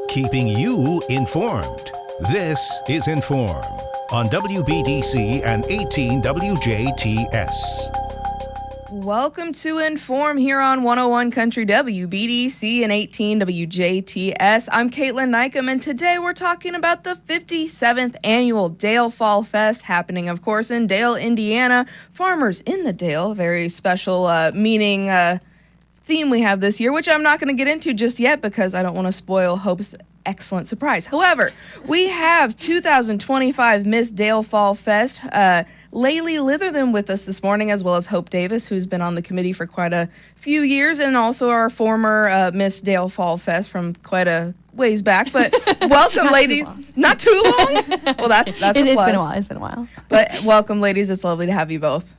Keeping you informed. This is In.form on WBDC and 18 WJTS. Welcome to In.form here on 101 Country WBDC and 18 WJTS. I'm Kaitlyn Neukam, and today we're talking about the 57th annual Dale Fall Fest, happening, of course, in Dale, Indiana. Farmers in the Dale, very special theme we have this year, which I'm not going to get into just yet because I don't want to spoil Hope's excellent surprise. However, we have 2025 Miss Dale Fall Fest, Layni Litherland with us this morning, as well as Hope Davis, who's been on the committee for quite a few years, and also our former Miss Dale Fall Fest from quite a ways back. But welcome, ladies. Not too long? Well, that's a plus. It's been a while. But welcome, ladies. It's lovely to have you both.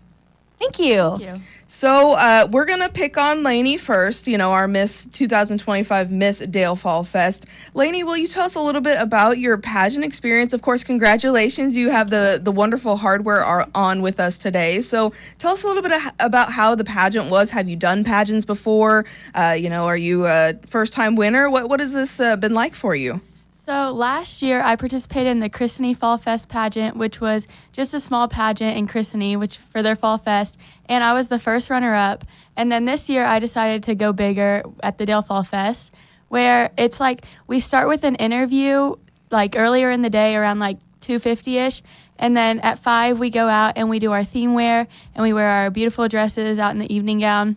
Thank you. Thank you. So we're going to pick on Layni first, our Miss 2025 Miss Dale Fall Fest. Layni, will you tell us a little bit about your pageant experience? Of course, congratulations. You have the wonderful hardware on with us today. So tell us a little bit about how the pageant was. Have you done pageants before? Are you a first-time winner? What has this been like for you? So last year, I participated in the Layni Fall Fest Pageant, which was just a small pageant in Layni, which for their Fall Fest, and I was the first runner-up. And then this year, I decided to go bigger at the Dale Fall Fest, where it's like we start with an interview like earlier in the day around like 2:50ish, and then at 5 we go out and we do our theme wear, and we wear our beautiful dresses out in the evening gown,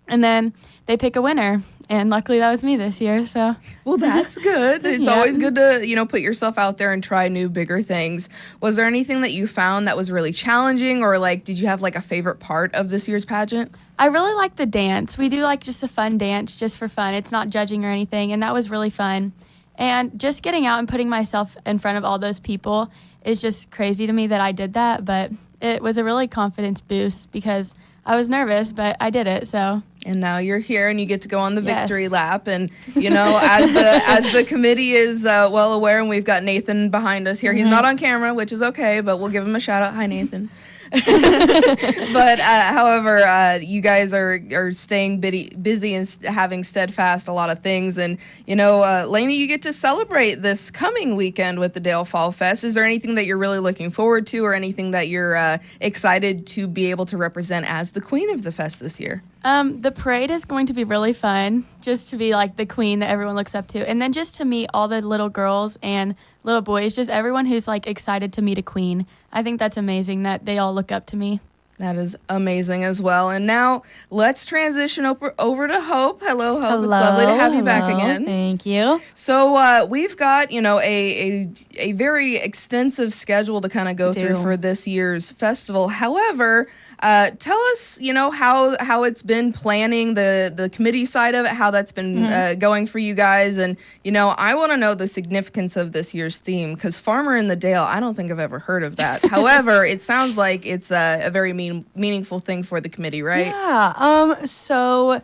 and then they pick a winner. And luckily that was me this year, so. Well, that's good. It's always good to, put yourself out there and try new, bigger things. Was there anything that you found that was really challenging, or did you have a favorite part of this year's pageant? I really like the dance. We do just a fun dance just for fun. It's not judging or anything, and that was really fun. And just getting out and putting myself in front of all those people is just crazy to me that I did that, but it was a really confidence boost because I was nervous, but I did it, so. And now you're here, and you get to go on the victory lap. And, as the committee is well aware, and we've got Nathan behind us here. Mm-hmm. He's not on camera, which is okay, but we'll give him a shout-out. Hi, Nathan. But however, you guys are staying busy and having steadfast a lot of things. And, Layni, you get to celebrate this coming weekend with the Dale Fall Fest. Is there anything that you're really looking forward to, or anything that you're excited to be able to represent as the queen of the fest this year? The parade is going to be really fun, just to be the queen that everyone looks up to. And then just to meet all the little girls and little boys, just everyone who's excited to meet a queen. I think that's amazing that they all look up to me. That is amazing as well. And now let's transition over to Hope. Hello, Hope. It's lovely to have you back again. Thank you. So we've got, a very extensive schedule to kind of go through for this year's festival. However, tell us, how it's been planning, the committee side of it, how that's been going for you guys. And, I want to know the significance of this year's theme, because Farmer in the Dale, I don't think I've ever heard of that. However, it sounds like it's a very meaningful thing for the committee, right? Yeah. So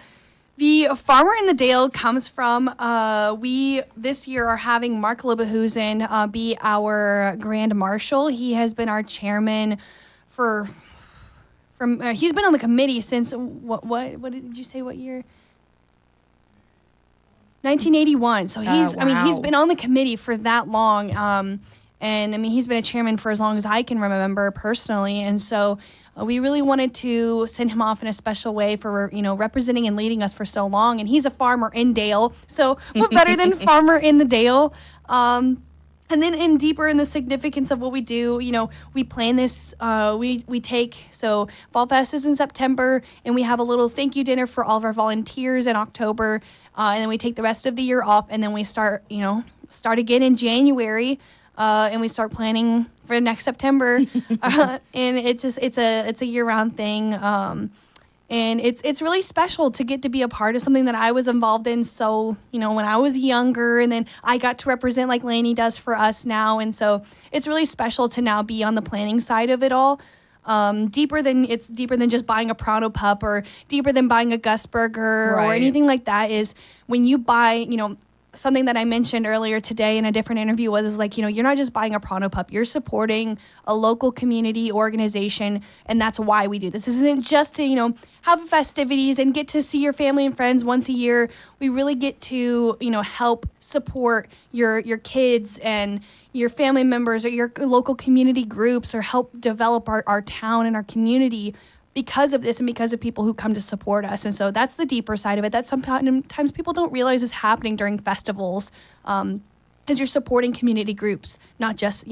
the Farmer in the Dale comes from, we this year are having Mark Libahusen be our Grand Marshal. He has been our chairman he's been on the committee since what did you say, what year? 1981. So he's been on the committee for that long. And he's been a chairman for as long as I can remember personally. And so we really wanted to send him off in a special way for, representing and leading us for so long. And he's a farmer in Dale. So what better than Farmer in the Dale? And then in deeper in the significance of what we do, we plan this, so Fall Fest is in September, and we have a little thank you dinner for all of our volunteers in October, and then we take the rest of the year off, and then we start again in January, and we start planning for next September, and it's a year-round thing, and it's really special to get to be a part of something that I was involved in. So, when I was younger, and then I got to represent like Layni does for us now. And so it's really special to now be on the planning side of it all. Deeper than just buying a Pronto Pup, or deeper than buying a Gus Burger or anything like that, is when you buy, something that I mentioned earlier today in a different interview is like, you're not just buying a Pronto Pup, you're supporting a local community organization, and that's why we do this. This isn't just to, have festivities and get to see your family and friends once a year. We really get to, help support your kids and your family members or your local community groups, or help develop our town and our community because of this and because of people who come to support us. And so that's the deeper side of it. That sometimes people don't realize is happening during festivals, because you're supporting community groups, not just,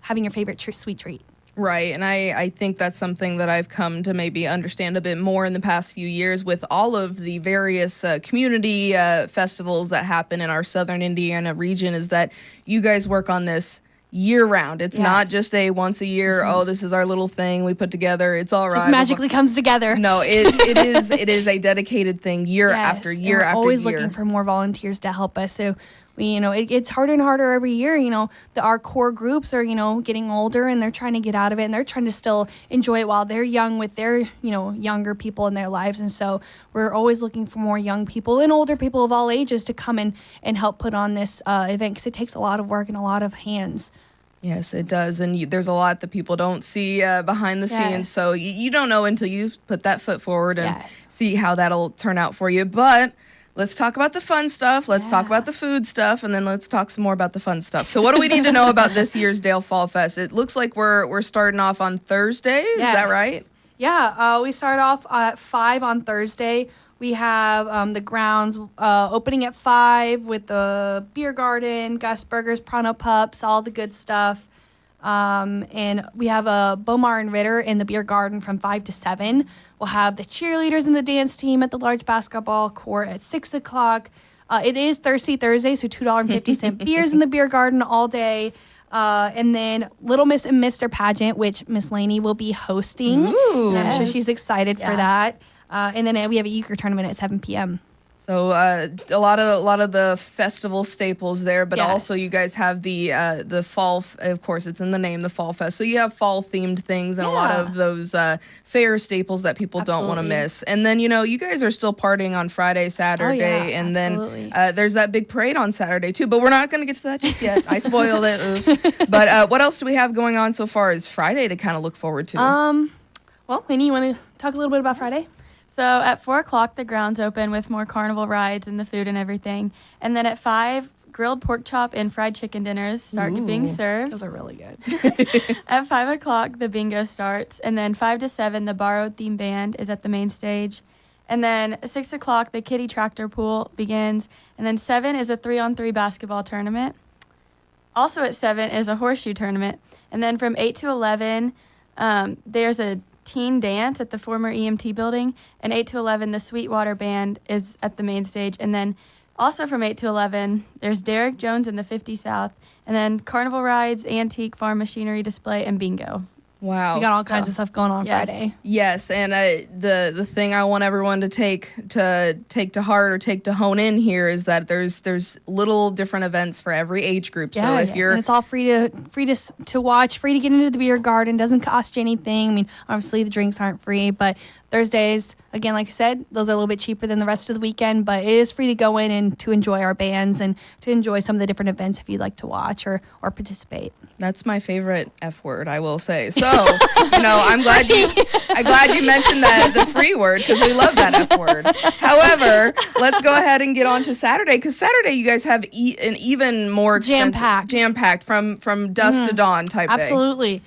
having your favorite sweet treat. Right, and I think that's something that I've come to maybe understand a bit more in the past few years with all of the various community festivals that happen in our southern Indiana region, is that you guys work on this year-round. It's not just a once a year, this is our little thing we put together, it's all right. Just magically comes together. No, it is a dedicated thing year after year after year. Always looking for more volunteers to help us. So we, it gets harder and harder every year. Our core groups are, getting older, and they're trying to get out of it, and they're trying to still enjoy it while they're young with their, younger people in their lives. And so we're always looking for more young people and older people of all ages to come in and help put on this event, because it takes a lot of work and a lot of hands. Yes, it does. And there's a lot that people don't see behind the scenes. So you don't know until you put that foot forward and see how that'll turn out for you. But let's talk about the fun stuff. Let's talk about the food stuff, and then let's talk some more about the fun stuff. So what do we need to know about this year's Dale Fall Fest? It looks like we're starting off on Thursday. Is that right? Yeah, we start off at 5 on Thursday. We have the grounds opening at 5 with the beer garden, Gus Burgers, Pronto Pups, all the good stuff. And we have a Bomar and Ritter in the beer garden from 5 to 7. We'll have the cheerleaders and the dance team at the large basketball court at 6 o'clock. It is Thirsty Thursday, so $2.50 beers in the beer garden all day. And then Little Miss and Mr. Pageant, which Miss Layni will be hosting. Ooh, and I'm sure she's excited for that. And then we have a euchre tournament at 7 p.m. So a lot of the festival staples there, but also you guys have the fall. Of course, it's in the name, the Fall Fest. So you have fall themed things and a lot of those fair staples that people don't want to miss. And then you guys are still partying on Friday, Saturday, and then there's that big parade on Saturday too. But we're not going to get to that just yet. I spoiled it. Oops. But what else do we have going on so far as Friday to kind of look forward to? Well, Layni, you want to talk a little bit about Friday? So at 4 o'clock, the grounds open with more carnival rides and the food and everything. And then at 5, grilled pork chop and fried chicken dinners start being served. Those are really good. At 5 o'clock, the bingo starts. And then 5 to 7, the borrowed theme band is at the main stage. And then 6 o'clock, the kiddie tractor pool begins. And then 7 is a 3-on-3 basketball tournament. Also at 7 is a horseshoe tournament. And then from 8 to 11, there's a teen dance at the former EMT building, and 8 to 11 the Sweetwater Band is at the main stage. And then also from 8 to 11 there's Derek Jones in the 50 South, and then carnival rides, antique farm machinery display, and bingo. Wow. We got all kinds of stuff going on Friday. Yes, and the thing I want everyone to take to heart or take to hone in here is that there's little different events for every age group. So if you're, and it's all free to watch, free to get into the beer garden, doesn't cost you anything. I mean, obviously the drinks aren't free, but Thursdays, again, like I said, those are a little bit cheaper than the rest of the weekend, but it is free to go in and to enjoy our bands and to enjoy some of the different events if you'd like to watch or participate. That's my favorite F word, I will say. So, I'm glad you mentioned that, the free word, because we love that F word. However, let's go ahead and get on to Saturday, because Saturday you guys have an even more jam-packed from dusk to dawn type day. Absolutely.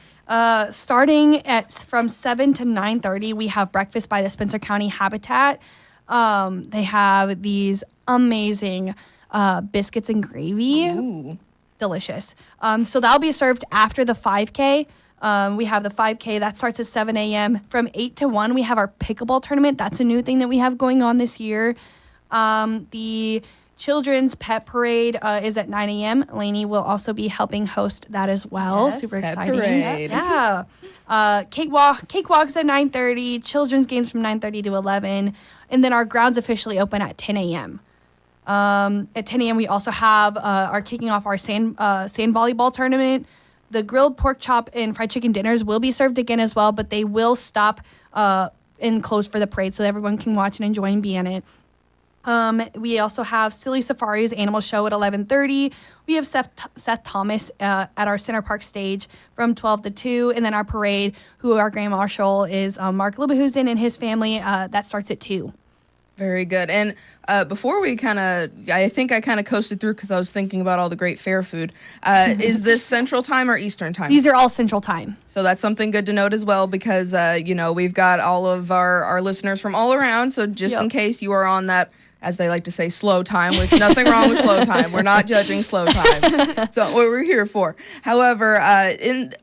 Starting from 7 to 9:30, we have breakfast by the Spencer County Habitat. They have these amazing biscuits and gravy. Ooh. Delicious. So that'll be served after the 5K. We have the 5K that starts at 7 a.m. From 8 to 1, we have our pickleball tournament. That's a new thing that we have going on this year. The Children's Pet Parade is at 9 a.m. Layni will also be helping host that as well. Yes, super Pet exciting. Parade. Yeah. Cakewalks at 9:30. Children's games from 9:30 to 11. And then our grounds officially open at 10 a.m. At 10 a.m. we also have kicking off our sand volleyball tournament. The grilled pork chop and fried chicken dinners will be served again as well, but they will stop and close for the parade so that everyone can watch and enjoy and be in it. We also have Silly Safari's Animal Show at 11:30. We have Seth Thomas at our Center Park stage from 12 to 2. And then our parade, who our Grand Marshal is Mark Libahusen and his family, that starts at 2. Very good. And before we I think I kind of coasted through because I was thinking about all the great fair food. Is this Central Time or Eastern Time? These are all Central Time. So that's something good to note as well because, we've got all of our listeners from all around. So just in case you are on that, as they like to say, slow time, with nothing wrong with slow time. We're not judging slow time. That's not what we're here for. However,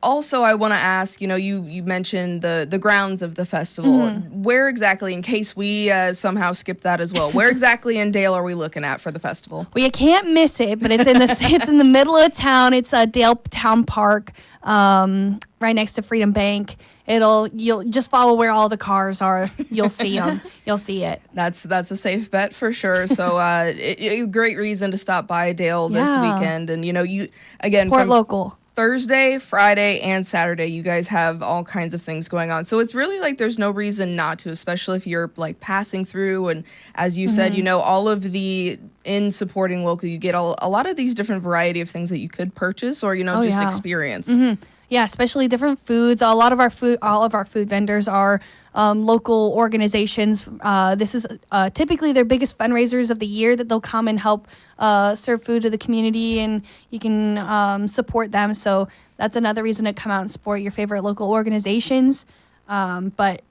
also I want to ask, you mentioned the grounds of the festival. Where exactly, in case we somehow skip that as well, where exactly in Dale are we looking at for the festival? Well, you can't miss it, but it's in the middle of town. It's Dale Town Park, right next to Freedom Bank. You'll just follow where all the cars are. You'll see them. You'll see it. That's a safe bet for sure. So a great reason to stop by Dale this weekend. And you again support from local. Thursday, Friday, and Saturday, you guys have all kinds of things going on. So it's really like there's no reason not to, especially if you're like passing through. And as you said, all of in supporting local, you get a lot of these different variety of things that you could purchase or, experience. Yeah, especially different foods. All of our food vendors are local organizations. This is typically their biggest fundraisers of the year that they'll come and help serve food to the community, and you can support them. So that's another reason to come out and support your favorite local organizations. But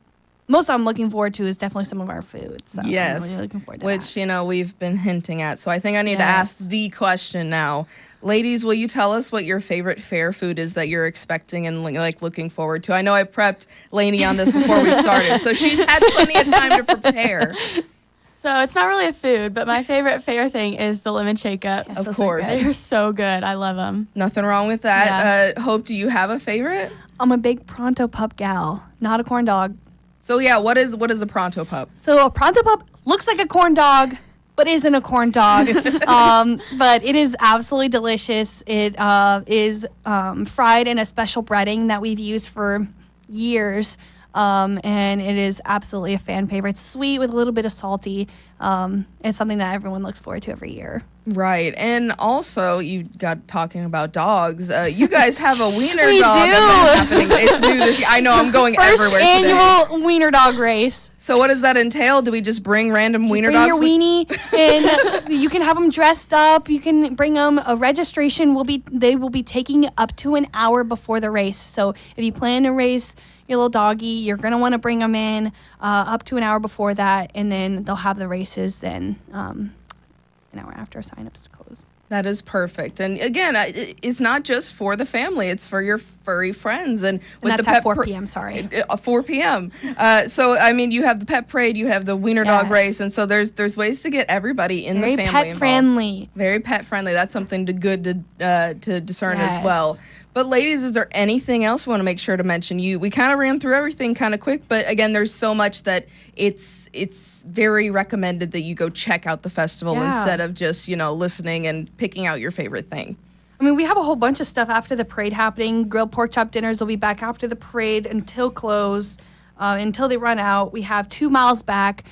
most I'm looking forward to is definitely some of our food. So yes, I'm really looking forward to which that. We've been hinting at. So I think I need to ask the question now. Ladies, will you tell us what your favorite fair food is that you're expecting and looking forward to? I know I prepped Layni on this before we started, so she's had plenty of time to prepare. So it's not really a food, but my favorite fair thing is the lemon shake-ups. Of course. They're so good. I love them. Nothing wrong with that. Hope, do you have a favorite? I'm a big Pronto Pup gal, not a corn dog. So yeah, what is a Pronto Pup? So a Pronto Pup looks like a corn dog, but isn't a corn dog. But it is absolutely delicious. It is fried in a special breading that we've used for years. And it is absolutely a fan favorite. It's sweet with a little bit of salty. It's something that everyone looks forward to every year. Right. And also, you got talking about dogs. You guys have a wiener We dog do. event happening. It's new this year. I know, I'm going First everywhere annual today. wiener dog race. So what does that entail? Do we just bring random wiener Bring dogs? your weenie, and you can have them dressed up. You can bring them. A registration they will be taking up to an hour before the race. So if you plan to race your little doggy, you're going to want to bring them in up to an hour before that, and then they'll have the races then an hour after sign-ups close. That is perfect. And again, it's not just for the family. It's for your furry friends. And with that's the at 4 p.m., sorry. 4 p.m. So, I mean, you have the pet parade, you have the wiener dog race. And so there's ways to get everybody in the family involved. Very pet-friendly. Very pet-friendly. That's something to discern as well. But ladies, is there anything else we want to make sure to mention? We kind of ran through everything kind of quick, but again, there's so much that it's very recommended that you go check out the festival instead of just, listening and picking out your favorite thing. I mean, we have a whole bunch of stuff after the parade happening. Grilled pork chop dinners will be back after the parade until closed. Until they run out. We have 2 miles back.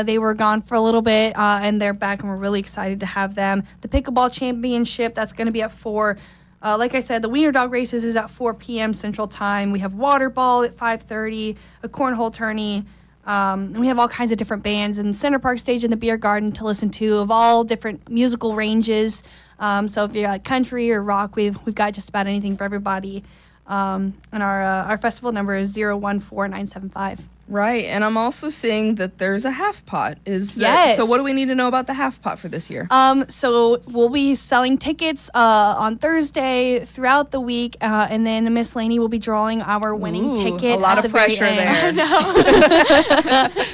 They were gone for a little bit, and they're back, and we're really excited to have them. The pickleball championship, that's going to be at 4. Like I said, the wiener dog races is at 4 p.m. Central Time. We have water ball at 5:30, a cornhole tourney. And we have all kinds of different bands and Center Park stage in the beer garden to listen to of all different musical ranges. So if you're like country or rock, we've got just about anything for everybody. And our festival number is 014975. Right, and I'm also seeing that there's a half pot. Yes. So what do we need to know about the half pot for this year? So we'll be selling tickets on Thursday throughout the week, and then Miss Layni will be drawing our winning ticket. A lot at of the very pressure end. there.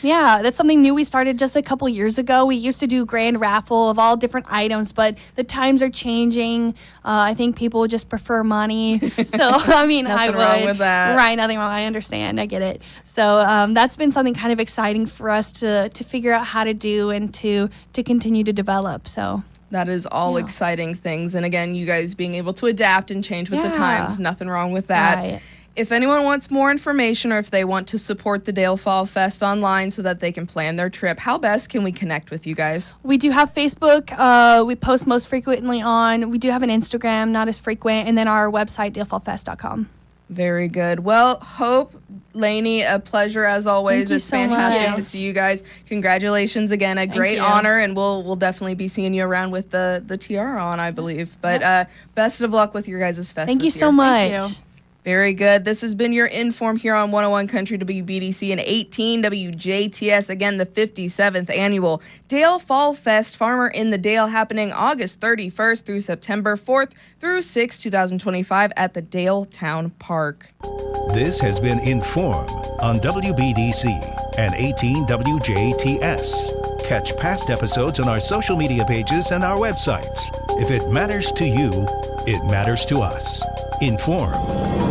Yeah, that's something new we started just a couple years ago. We used to do grand raffle of all different items, but the times are changing. I think people just prefer money. So, I mean, Nothing wrong with that. Right, nothing wrong. I understand. I get it. So that's been something kind of exciting for us to figure out how to do and to continue to develop. So that is all exciting things. And again, you guys being able to adapt and change with the times. Nothing wrong with that. Right. if anyone wants more information or if they want to support the Dale Fall Fest online so that they can plan their trip, how best can we connect with you guys? We do have Facebook. We post most frequently on. We do have an Instagram, not as frequent, and then our website, dalefallfest.com. Very good. Well, Hope, Layni, a pleasure as always. It's fantastic to see you guys. Congratulations again. A great honor, and we'll definitely be seeing you around with the tiara on, I believe. But best of luck with your guys' fest. Thank you so much. Very good. This has been your In.form here on 101 Country WBDC and 18 WJTS. Again, the 57th annual Dale Fall Fest Farmer in the Dale, happening August 31st through September 4th through 6th, 2025 at the Dale Town Park. This has been In.form on WBDC and 18 WJTS. Catch past episodes on our social media pages and our websites. If it matters to you, it matters to us. In.form.